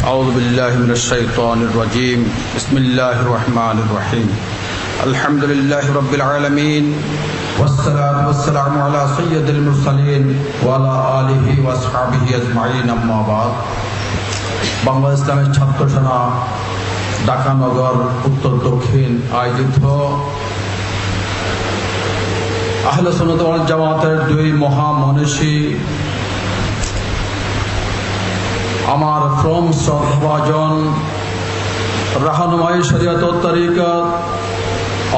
أعوذ بالله من الشيطان الرجيم بسم الله الرحمن الرحيم الحمد لله رب العالمين والصلاة والسلام على سيد المرسلين وعلى آله وأصحابه أجمعين أما بعد বাংলাদেশ ইসলামের ছাত্র সেনা ঢাকা নগর উত্তর দক্ষিণ আয়োজিত আহলে সুন্নাত ওয়াল জামাতের দুই মহামনীষী আমার ফ্রম সহবাজন রাহনুমাই শরিয়ত ও তরিকত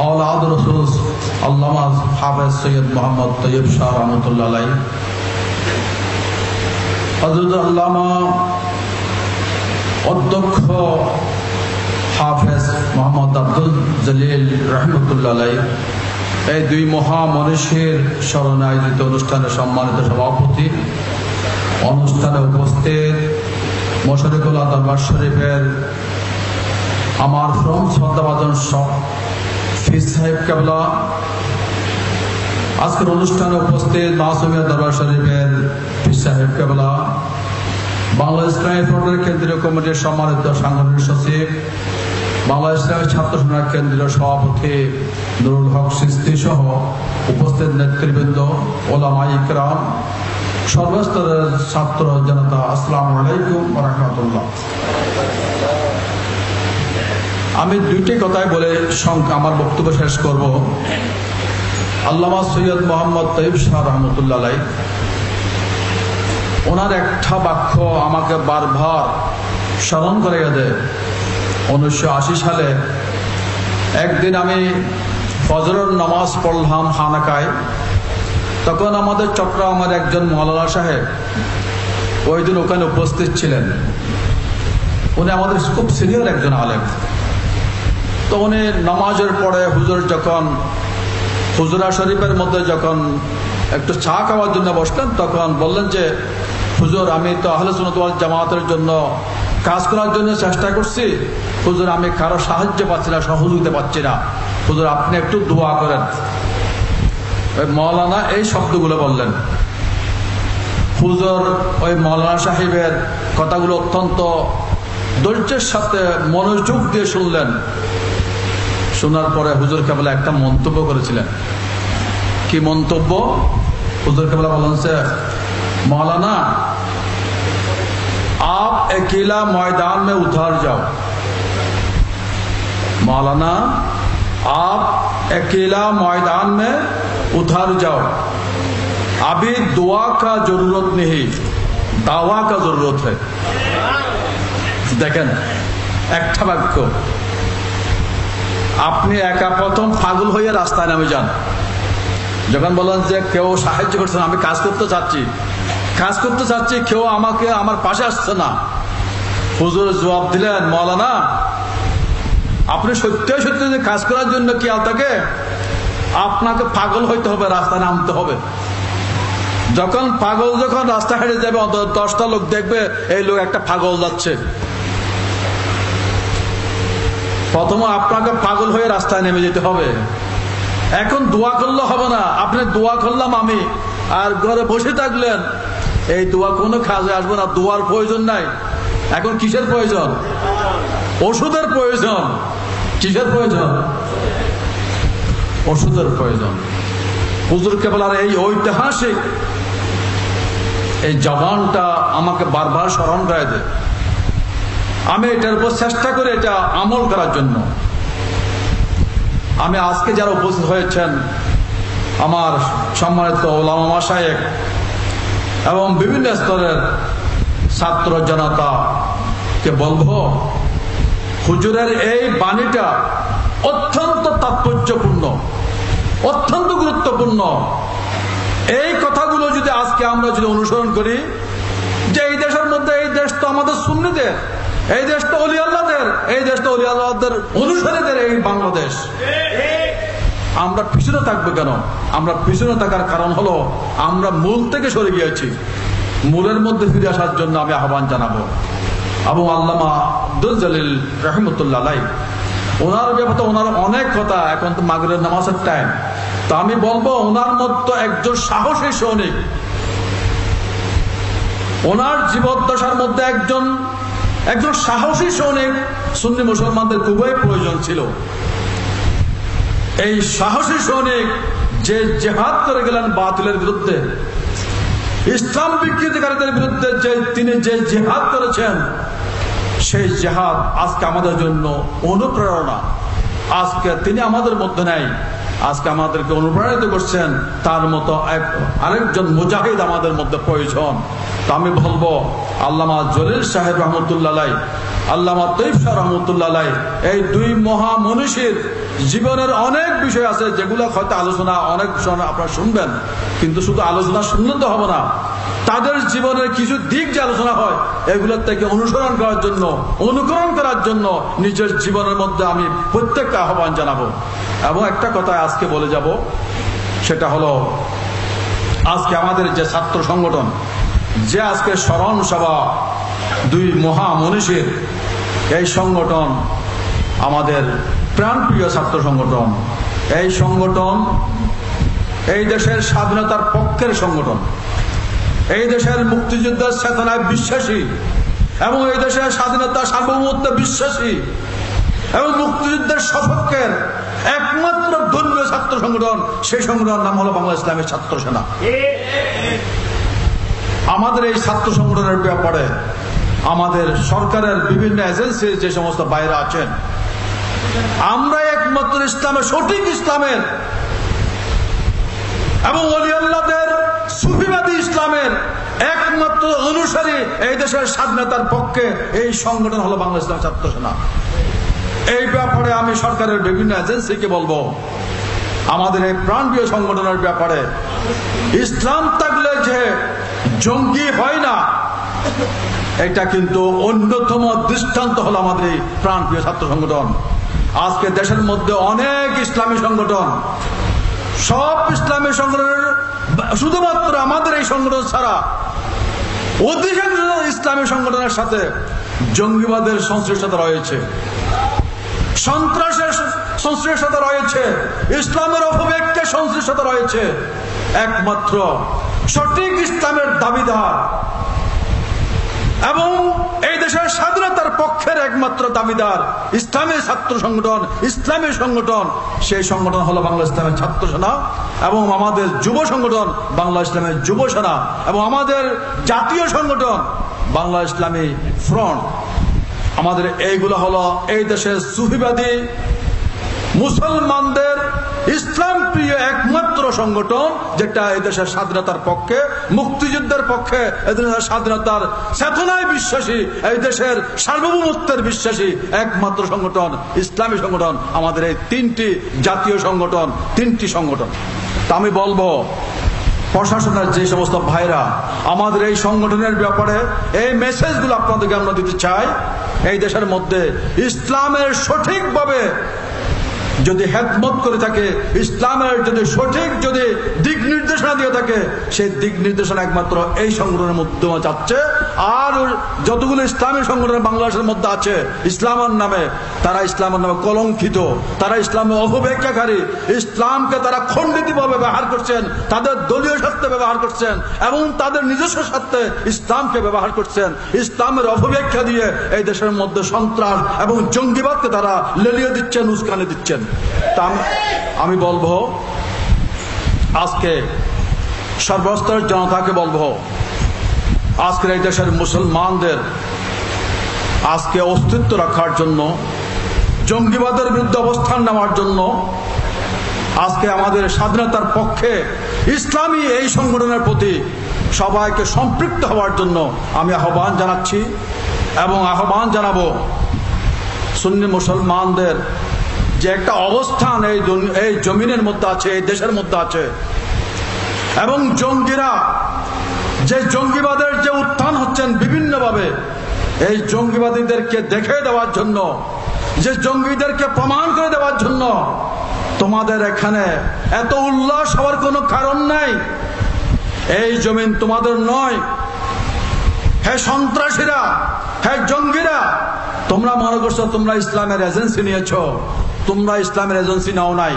औलाद रसूल আল্লামা হাফেজ সৈয়দ মোহাম্মদ তৈয়ব শাহ রহমতুল্লাহ আলাইহি হযরত আল্লামা অধ্যক্ষ হাফেজ মোহাম্মদ আব্দুল জলিল রহমতুল্লাহ আলাইহি এই দুই মহামনীষীর স্মরণে আয়োজিত অনুষ্ঠানের সম্মানিত সভাপতি, অনুষ্ঠানে উপস্থিত মশরিকুল্লাহ দরবার শরীফের আমার ফ্রম শ্রদ্ধাভাজন ফিজ সাহেব কেবলা, আজকের অনুষ্ঠানে উপস্থিত মাসুমিয়া দরবার শরীফের ফিজ সাহেব কেবলা, বাংলাদেশ ইসলামী ফ্রন্টের কেন্দ্রীয় কমিটির সম্মানিত সাংগঠনিক সচিব, বাংলাদেশ ইসলামী ছাত্র সেনার কেন্দ্রীয় সভাপতি নুরুল হক চিশতি সহ উপস্থিত নেতৃবৃন্দ, ওলামায়ে ইকরাম, সর্বস্তরের ছাত্র জনতা, আসসালামু আলাইকুম ওয়া রাহমাতুল্লাহ। আমি দুইটি কথাই বলে আমার বক্তব্য শেষ করব। আল্লামা সৈয়দ মোহাম্মদ তৈয়ব শাহ রহমতুল্লাহ আলাইহি ওনার একটা বাক্য আমাকে বারবার স্মরণ করিয়ে দেয়। 1980 সালে একদিন আমি ফজরের নামাজ পড়লাম হানাকায়। তখন আমাদের চট্টগ্রামের একজন মৌলানা সাহেব ওই দিন ওখানে উপস্থিত ছিলেন। উনি আমাদের খুব সিনিয়র একজন আলেম। তো উনি নামাজের পরে হুজুরা শরীফের মধ্যে যখন একটু চা খাওয়ার জন্য বসলেন, তখন বললেন যে হুজুর, আমি তো আহলে সুন্নাত ওয়াল জামাতের জন্য কাজ করার জন্য চেষ্টা করছি, হুজুর আমি কারো সাহায্য পাচ্ছি না, সহযোগিতা পাচ্ছি না, হুজুর আপনি একটু দোয়া করেন। ওই মৌলানা এই শব্দগুলো বললেন। হুজুর ওই মৌলানা সাহেবের কথাগুলো অত্যন্ত ধৈর্যের সাথে মনোযোগ দিয়ে শুনলেন। শোনার পরে হুজুর কেবলা একটা মন্তব্য করেছিলেন। কি মন্তব্য? হুজুর কেবলা বললেন যে मौलाना आप अकेला मैदान में उतर जाओ, मौलाना आप अकेला मैदान में उतर जाओ, अभी दुआ का जरूरत नहीं, दावा का जरूरत है। देखें একটা বাক্য, আপনি একা প্রথম পাগল হয়ে রাস্তায় নামে যান। যখন বলেন যে কেউ সাহায্য করছেন, আমি কাজ করতে চাচ্ছি, কেউ আমাকে আমার পাশে আসছে না, হুজুর জবাব দিলেন, মৌলানা আপনি সত্যি কাজ করার জন্য কি থাকে, আপনাকে পাগল হইতে হবে, রাস্তায় নামতে হবে। যখন রাস্তা হেঁটে যাবে, 10টা লোক দেখবে এই লোক একটা পাগল যাচ্ছে। প্রথমে আপনাকে পাগল হয়ে রাস্তায় নেমে যেতে হবে। এখন দোয়া করলে হবে না। আপনি দোয়া করলাম আমি, আর ঘরে বসে থাকলেন, এই দোয়া কোনো কাজে আসবে না। দোয়ার প্রয়োজন নাই। এখন কিসের প্রয়োজন? ওষুধের প্রয়োজন। কিসের প্রয়োজন? ওষুধের প্রয়োজন। হুজুর কেবলার এই ঐতিহাসিক এই জবানটা আমাকে বারবার স্মরণ করে দেয়। আমি এটার উপর চেষ্টা করি এটা আমল করার জন্য। আমি আজকে যারা উপস্থিত হয়েছেন, আমার সম্মানিত ওলামা মাশায়েখ এবং বিভিন্ন স্তরের ছাত্র জনতাকে বলবো, হুজুরের এই বাণীটা অত্যন্ত তাৎপর্যপূর্ণ, অত্যন্ত গুরুত্বপূর্ণ। এই কথাগুলো যদি আজকে আমরা অনুসরণ করি, যে এই দেশের মধ্যে, এই দেশ তো আমাদের সুন্নিদের, এই দেশ তো ওলি আল্লাহদের, এই দেশ তো ওলি আল্লাহদের অনুসারীদের এই বাংলাদেশ। আমরা পিছনে থাকবো কেন? আমরা পিছনে থাকার কারণ হলো আমরা মূল থেকে সরে গিয়েছি। মূলের মধ্যে ফিরে আসার জন্য আমি আহ্বান জানাবো। আবু আল্লামা আব্দুল জলিল রহমতুল্লাহ আলাইহি ওনার ব্যাপারে ওনার অনেক কথা। এখন তো মাগরিবের নামাজের টাইম, তো আমি বলবো ওনার মতো একজন সাহসী সৈনিক, ওনার জীবদ্দশার মধ্যে একজন একজন সাহসী সৈনিক সুন্নি মুসলমানদের খুবই প্রয়োজন ছিল। এই সাহসী সৈনিক যে জেহাদ করে গেলেন বাতিলের বিরুদ্ধে, ইসলাম বিকৃতিকারীদের বিরুদ্ধে তিনি যে জেহাদ করেছেন, সেই জেহাদ আজকে আমাদের জন্য অনুপ্রেরণা। আজকে তিনি আমাদের মধ্যে নাই, আজকে আমাদেরকে অনুপ্রাণিত করছেন, তার মতো আরেকজন মুজাহিদ আমাদের মধ্যে প্রয়োজন। তো আমি বলবো আল্লামা জলিল সাহেব রহমতুল্লাহ আলাইহি, আল্লামা তৈয়ব শাহ রহমতুল্লাহ আলাইহি, এই দুই মহা মনীষীর জীবনের অনেক বিষয় আছে যেগুলো হয়তো আলোচনা অনেক সময় আপনারা শুনবেন, কিন্তু শুধু আলোচনা শুনলে তো হবে না, তাদের জীবনের কিছু দিক যে আলোচনা হয় এগুলোর থেকে অনুসরণ করার জন্য, অনুকরণ করার জন্য নিজের জীবনের মধ্যে আমি প্রত্যেকটা আহ্বান জানাবো। এবং একটা কথা আজকে বলে যাব, সেটা হলো আজকে আমাদের যে ছাত্র সংগঠন, যে আজকে স্মরণ সভা দুই মহা মনীষীর, এই সংগঠন আমাদের প্রাণপ্রিয় ছাত্র সংগঠন। এই সংগঠন এই দেশের স্বাধীনতার পক্ষের সংগঠন, এই দেশের মুক্তিযুদ্ধের চেতনায় বিশ্বাসী এবং এই দেশের স্বাধীনতা সার্বভৌমত্বে বিশ্বাসী এবং মুক্তিযুদ্ধের সপক্ষের একমাত্র ধর্মীয় ছাত্র সংগঠন, সেই সংগঠনের নাম হলো বাংলা ইসলামী ছাত্র সেনা। আমাদের এই ছাত্র সংগঠনের ব্যাপারে আমাদের সরকারের বিভিন্ন এজেন্সি যে সমস্ত বাইরে আছেন, আমরা একমাত্র ইসলামের, সঠিক ইসলামের এবং ওলি আল্লাহদের সুফিবাদী ইসলামের একমাত্র অনুসারী এই দেশের স্বাধীনতার পক্ষে এই সংগঠন হলো বাংলা ইসলামী ছাত্র সেনা। এই ব্যাপারে আমি সরকারের বিভিন্ন এজেন্সিকে বলবো, আমাদের এই প্রাণপ্রিয় সংগঠনের ব্যাপারে ইসলাম থাকলে যে জঙ্গি হয় না, এটা কিন্তু অন্যতম দৃষ্টান্ত হলো আমাদের এই প্রাণপ্রিয় ছাত্র সংগঠন। আজকে দেশের মধ্যে অনেক ইসলামী সংগঠন, সব ইসলামী সংগঠনের শুধুমাত্র আমাদের এই সংগঠন ছাড়া অধিকাংশ ইসলামী সংগঠনের সাথে জঙ্গিবাদের সংশ্লিষ্টতা রয়েছে, সন্ত্রাসের সংশ্লিষ্টতা রয়েছে, ইসলামের অপব্যক্তের সংশ্লিষ্টতা রয়েছে। একমাত্র সঠিক ইসলামের দাবিদার এবং এই দেশের স্বাধীনতার পক্ষের একমাত্র দাবিদার ইসলামী ছাত্র সংগঠন, ইসলামী সংগঠন, সেই সংগঠন হলো বাংলা ইসলামের ছাত্র সেনা এবং আমাদের যুব সংগঠন বাংলা ইসলামের যুব সেনা এবং আমাদের জাতীয় সংগঠন বাংলা ইসলামী ফ্রন্ট। আমাদের এইগুলো হলো এই দেশের সুফিবাদী মুসলমানদের ইসলাম প্রিয় একমাত্র সংগঠন, যেটা এই দেশের স্বাধীনতার পক্ষে, মুক্তিযুদ্ধের পক্ষে, এই দেশের স্বাধীনতার চেতনায় বিশ্বাসী, এই দেশের সার্বভৌমত্বের বিশ্বাসী একমাত্র সংগঠন ইসলামী সংগঠন। আমাদের এই তিনটি জাতীয় সংগঠন, তিনটি সংগঠন। তা আমি বলবো প্রশাসনের যে সমস্ত ভাইরা আমাদের এই সংগঠনের ব্যাপারে এই মেসেজগুলো আপনাদেরকে আমরা দিতে চাই, এই দেশের মধ্যে ইসলামের সঠিকভাবে যদি হেদমত করে থাকে, ইসলামের যদি সঠিক যদি দিক নির্দেশনা দিয়ে থাকে, সেই দিক নির্দেশনা একমাত্র এই সংগঠনের মাধ্যমে যাচ্ছে। আর যতগুলো ইসলামী সংগঠন বাংলাদেশের মধ্যে আছে ইসলামের নামে, তারা ইসলামের নামে কলঙ্কিত, তারা ইসলামের অপব্যাখ্যাকারী, ইসলামকে তারা খণ্ডিতভাবে ব্যবহার করছেন, তাদের দলীয় স্বার্থে ব্যবহার করছেন এবং তাদের নিজস্ব স্বার্থে ইসলামকে ব্যবহার করছেন। ইসলামের অপব্যাখ্যা দিয়ে এই দেশের মধ্যে সন্ত্রাস এবং জঙ্গিবাদকে তারা লেলিয়ে দিচ্ছেন, উস্কানি দিচ্ছেন। তা আমি বলবো আজকে সর্বস্তরের জনতাকে বলবো, আজকের এই দেশের মুসলমানদের আজকে অস্তিত্ব রাখার জন্য, জঙ্গিবাদের বিরুদ্ধে অবস্থান নেওয়ার জন্য, আজকে আমাদের স্বাধীনতার পক্ষে ইসলামী এই সংগঠনের প্রতি সবাইকে সম্পৃক্ত হওয়ার জন্য আমি আহ্বান জানাচ্ছি এবং আহ্বান জানাবো সুন্নি মুসলমানদের যে একটা অবস্থান এই জমিনের মধ্যে আছে, এই দেশের মধ্যে আছে, এবং জঙ্গিরা যে জঙ্গিবাদের যে উত্থান হচ্ছেন বিভিন্নভাবে, এই জঙ্গিবাদীদেরকে দেখে দেওয়ার জন্য, যে জঙ্গিদেরকে প্রমাণ করে দেওয়ার জন্য তোমাদের এখানে এত উল্লাস হওয়ার কোনো কারণ নাই। এই জমিন তোমাদের নয়, হে সন্ত্রাসীরা, হে জঙ্গিরা, তোমরা মনে করছো তোমরা ইসলামের এজেন্সি নিয়েছ। তোমরা ইসলামের এজেন্সি নাও নাই,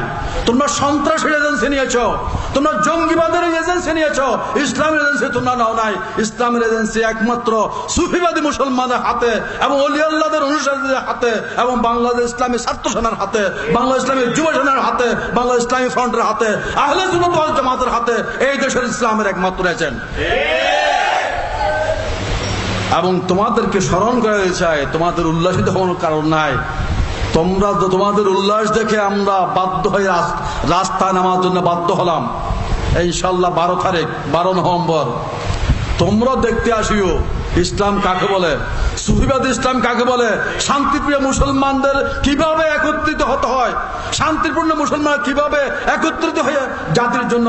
তোমরা সন্ত্রাসের এজেন্সি নিয়েছ, তোমরা জঙ্গিবাদের এজেন্সি নিয়েছ। ইসলামের এজেন্সি তোমরা নাও নাই। ইসলামের এজেন্সি একমাত্র সুফিবাদী মুসলমানের হাতে এবং ওলি আল্লাহদের অনুসারীদের হাতে এবং বাংলাদেশ ইসলামী ছাত্র সেনার হাতে, বাংলা ইসলামী যুব সেনার হাতে, বাংলা ইসলামী ফ্রন্টের হাতে, আহলে সুন্নাত ওয়াল জামাতের হাতে এই দেশের ইসলামের একমাত্র এজেন্ট। এবং তোমাদেরকে স্মরণ করে চাই, তোমাদের উল্লাসিত হওয়ার কারণ নাই। তোমরা তোমাদের উল্লাস দেখে আমরা বাধ্য হয়ে রাস্তায় নামার জন্য বাধ্য হলাম। ইনশাল্লাহ 12 তারিখ 12 নভেম্বর তোমরা দেখতে আসিও ইসলাম কাকে বলে, সুফিবাদী ইসলাম কাকে বলে, শান্তিপ্রিয় মুসলমানদের কিভাবে একত্রিত হতে হয়, শান্তিপূর্ণ মুসলমান কিভাবে একত্রিত হয়ে জাতির জন্য